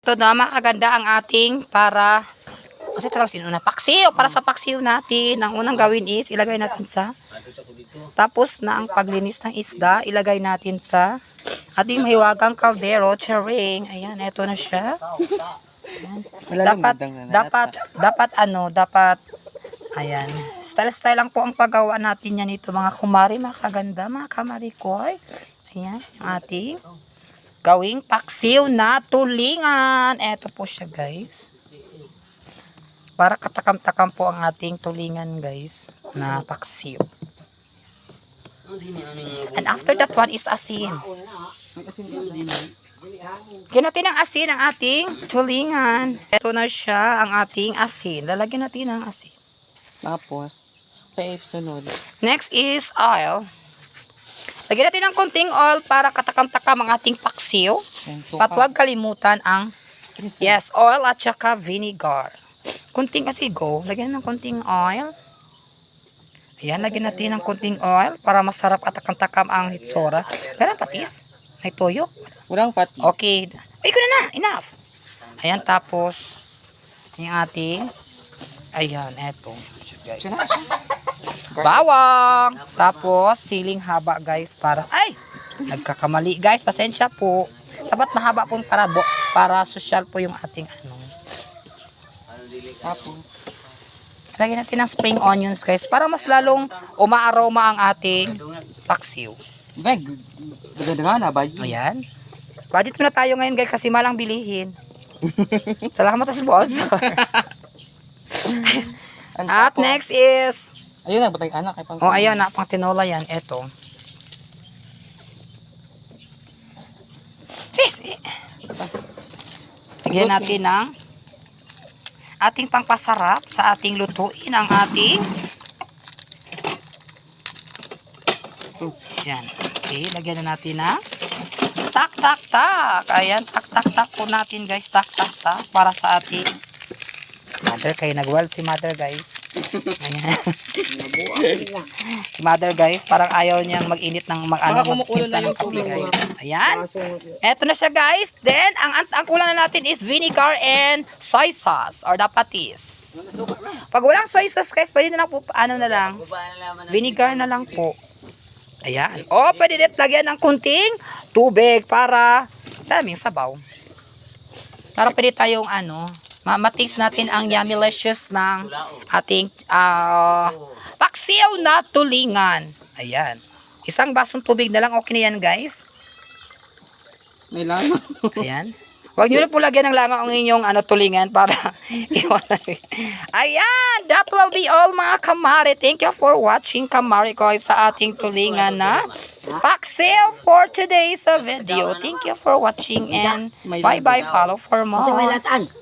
ito na makaganda ang ating para kasi talagang sinuna paksiw. Para sa paksiw natin, ang unang gawin is ilagay natin sa tapos na ang paglinis ng isda, ilagay natin sa ating mahiwagang kaldero, charing. Ayan, eto na siya. Dapat ayan, style lang po ang paggawa natin yan ito mga kumari, mga kaganda, mga kamarikoy. Ayan, yung ating gawing paksiw na tulingan. Eto po siya guys. Para katakam-takam po ang ating tulingan guys na paksiw. And after that one is asin. Lagyan natin ng asin ang ating tulingan. Ito na siya ang ating asin. Lalagyan natin ng asin. Tapos, sa sunod. Next is oil. Lagyan natin ng konting oil para katakam-takam ang ating paksiw. At huwag kalimutan ang oil at saka vinegar. Konting asigo. Lagyan ng konting oil. Ayan, lagyan natin ng konting oil para masarap katakam-takam ang hitsura. Pero patis. May toyo. Walang patis. Okay. Ay, ko na. Enough. Ayan, tapos yung ating ayan, eto. Bawang. Tapos, siling haba guys para ay! Nagkakamali guys. Pasensya po. Dapat mahaba po para social po yung ating ano. Tapos, lagyan natin ng spring onions guys para mas lalong umaaroma ang ating paksiw. bag, ganda na, budget. Ayan. Budget muna tayo ngayon guys kasi malang bilihin. Salamat sa sponsor. At next is ayun na, batay anak. oh ayun na, pang tinola yan. Eto. Lagyan natin ng ating pangpasarap sa ating lutuin ang ating yan. Okay, lagyan na natin na tak tak tak. Ayan, tak tak tak po natin guys. Tak tak tak para sa ating mother. Kayo nagwald si mother guys. Ayan. Si mother guys, parang ayaw niyang mag-init ng kumukulo na yung kape guys. Ayan. Eto na siya guys. Then, ang kulang na natin is vinegar and soy sauce or the patis. Pag walang soy sauce guys, pwede na lang po, vinegar na lang po. Ayan. O, pwede din lagyan ng kunting tubig para daming sabaw. Para pwede tayong mataste natin ang yummylicious ng ating paksiw na tulingan. Ayan. Isang basong tubig na lang. Okay na yan guys. May langaw. Ayan. Huwag nyo na po lagyan ng langaw ang inyong tulingan para iwanan. Ayan. That will be all mga kamari. Thank you for watching kamari ko sa ating tulingan na paksiw for today's video. Thank you for watching and bye-bye. Follow for more.